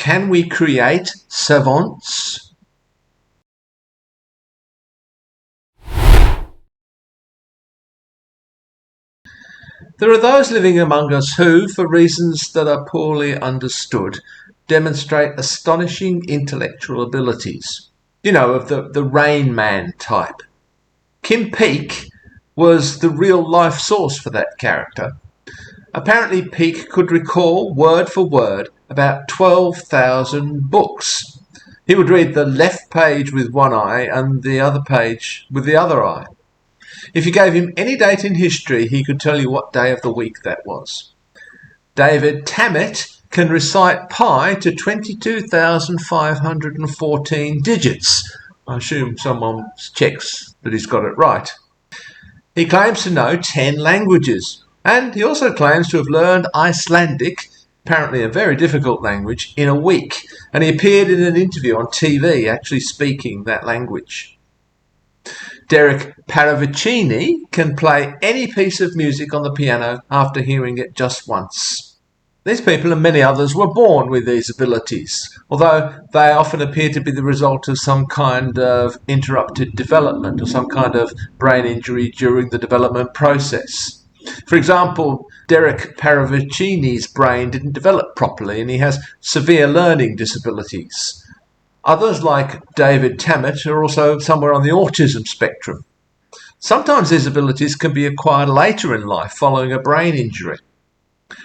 Can we create savants? There are those living among us who, for reasons that are poorly understood, demonstrate astonishing intellectual abilities. Of the Rain Man type. Kim Peek was the real-life source for that character. Apparently Peek could recall, word for word, about 12,000 books. He would read the left page with one eye and the other page with the other eye. If you gave him any date in history, he could tell you what day of the week that was. David Tammet can recite pi to 22,514 digits. I assume someone checks that he's got it right. He claims to know 10 languages, and he also claims to have learned Icelandic, apparently a very difficult language, in a week, and he appeared in an interview on TV actually speaking that language. Derek Paravicini can play any piece of music on the piano after hearing it just once. These people and many others were born with these abilities, although they often appear to be the result of some kind of interrupted development or some kind of brain injury during the development process. For example, Derek Paravicini's brain didn't develop properly and he has severe learning disabilities. Others, like David Tammet, are also somewhere on the autism spectrum. Sometimes these abilities can be acquired later in life following a brain injury.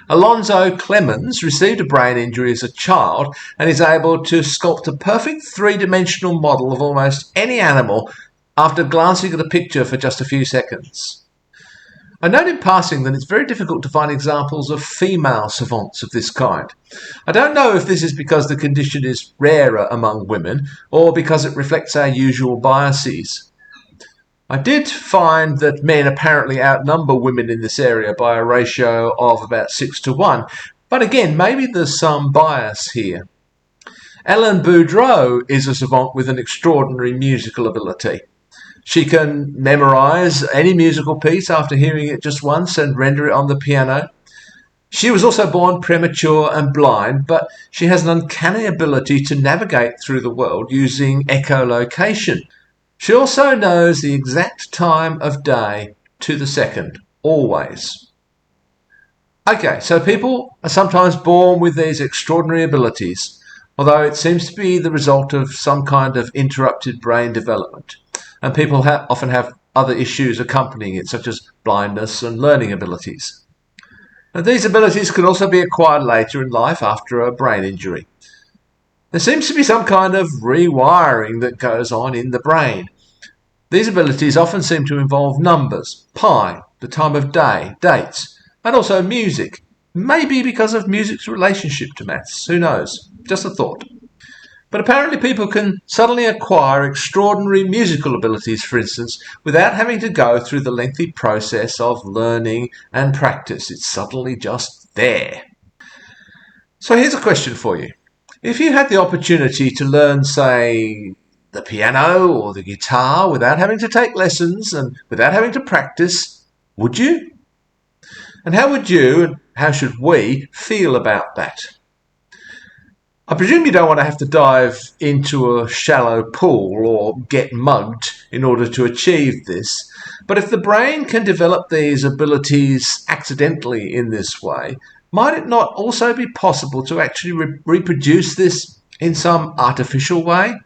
Alonzo Clemens received a brain injury as a child and is able to sculpt a perfect three-dimensional model of almost any animal after glancing at a picture for just a few seconds. I note in passing that it's very difficult to find examples of female savants of this kind. I don't know if this is because the condition is rarer among women or because it reflects our usual biases. I did find that men apparently outnumber women in this area by a ratio of about 6-1, but again, maybe there's some bias here. Ellen Boudreau is a savant with an extraordinary musical ability. She can memorize any musical piece after hearing it just once and render it on the piano. She was also born premature and blind, but she has an uncanny ability to navigate through the world using echolocation. She also knows the exact time of day to the second, always. Okay, so people are sometimes born with these extraordinary abilities, although it seems to be the result of some kind of interrupted brain development. And people often have other issues accompanying it, such as blindness and learning abilities. And these abilities can also be acquired later in life after a brain injury. There seems to be some kind of rewiring that goes on in the brain. These abilities often seem to involve numbers, pi, the time of day, dates, and also music. Maybe because of music's relationship to maths, who knows? Just a thought. But apparently people can suddenly acquire extraordinary musical abilities, for instance, without having to go through the lengthy process of learning and practice. It's suddenly just there. So here's a question for you. If you had the opportunity to learn, say, the piano or the guitar without having to take lessons and without having to practice, would you? And how would you, and how should we, feel about that? I presume you don't want to have to dive into a shallow pool or get mugged in order to achieve this. But if the brain can develop these abilities accidentally in this way, might it not also be possible to actually reproduce this in some artificial way?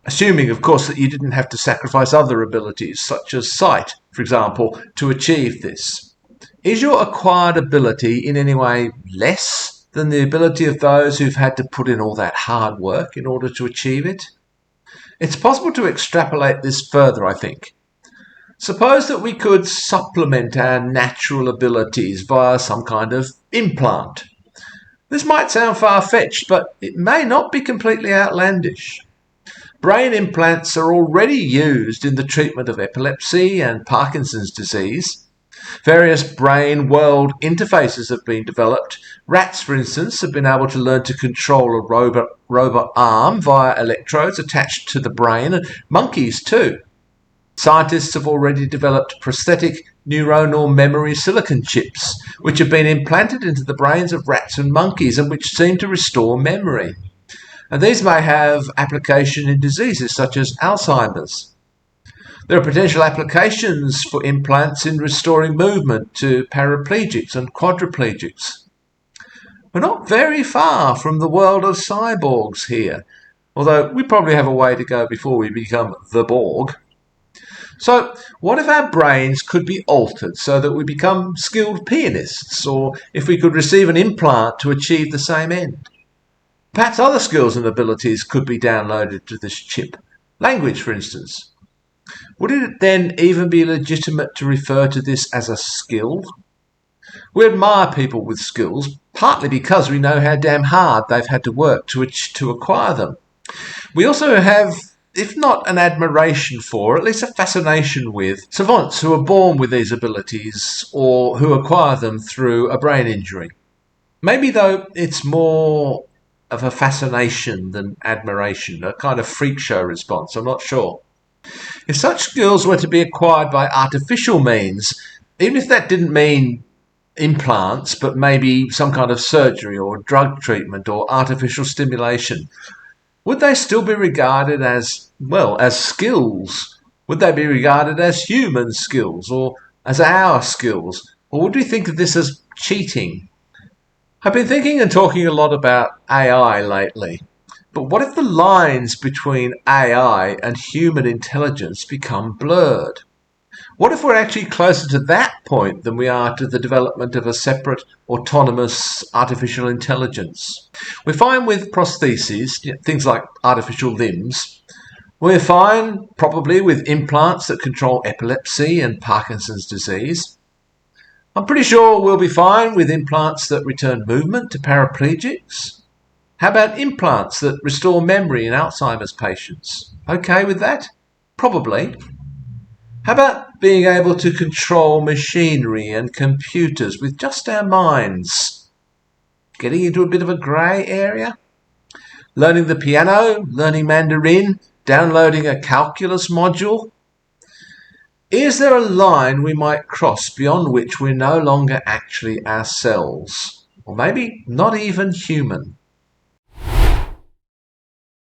Assuming, of course, that you didn't have to sacrifice other abilities, such as sight, for example, to achieve this. Is your acquired ability in any way less than the ability of those who've had to put in all that hard work in order to achieve it? It's possible to extrapolate this further, I think. Suppose that we could supplement our natural abilities via some kind of implant. This might sound far-fetched, but it may not be completely outlandish. Brain implants are already used in the treatment of epilepsy and Parkinson's disease. Various brain-world interfaces have been developed. Rats, for instance, have been able to learn to control a robot arm via electrodes attached to the brain, and monkeys too. Scientists have already developed prosthetic neuronal memory silicon chips, which have been implanted into the brains of rats and monkeys and which seem to restore memory. And these may have application in diseases such as Alzheimer's. There are potential applications for implants in restoring movement to paraplegics and quadriplegics. We're not very far from the world of cyborgs here, although we probably have a way to go before we become the Borg. So, what if our brains could be altered so that we become skilled pianists, or if we could receive an implant to achieve the same end? Perhaps other skills and abilities could be downloaded to this chip. Language, for instance. Would it then even be legitimate to refer to this as a skill? We admire people with skills, partly because we know how damn hard they've had to work to acquire them. We also have, if not an admiration for, at least a fascination with, savants who are born with these abilities or who acquire them through a brain injury. Maybe, though, it's more of a fascination than admiration, a kind of freak show response, I'm not sure. If such skills were to be acquired by artificial means, even if that didn't mean implants, but maybe some kind of surgery or drug treatment or artificial stimulation, would they still be regarded as, well, as skills? Would they be regarded as human skills or as our skills? Or would we think of this as cheating? I've been thinking and talking a lot about AI lately. But what if the lines between AI and human intelligence become blurred? What if we're actually closer to that point than we are to the development of a separate, autonomous artificial intelligence? We're fine with prostheses, things like artificial limbs. We're fine, probably, with implants that control epilepsy and Parkinson's disease. I'm pretty sure we'll be fine with implants that return movement to paraplegics. How about implants that restore memory in Alzheimer's patients? Okay with that? Probably. How about being able to control machinery and computers with just our minds? Getting into a bit of a grey area? Learning the piano, learning Mandarin, downloading a calculus module? Is there a line we might cross beyond which we're no longer actually ourselves? Or maybe not even human?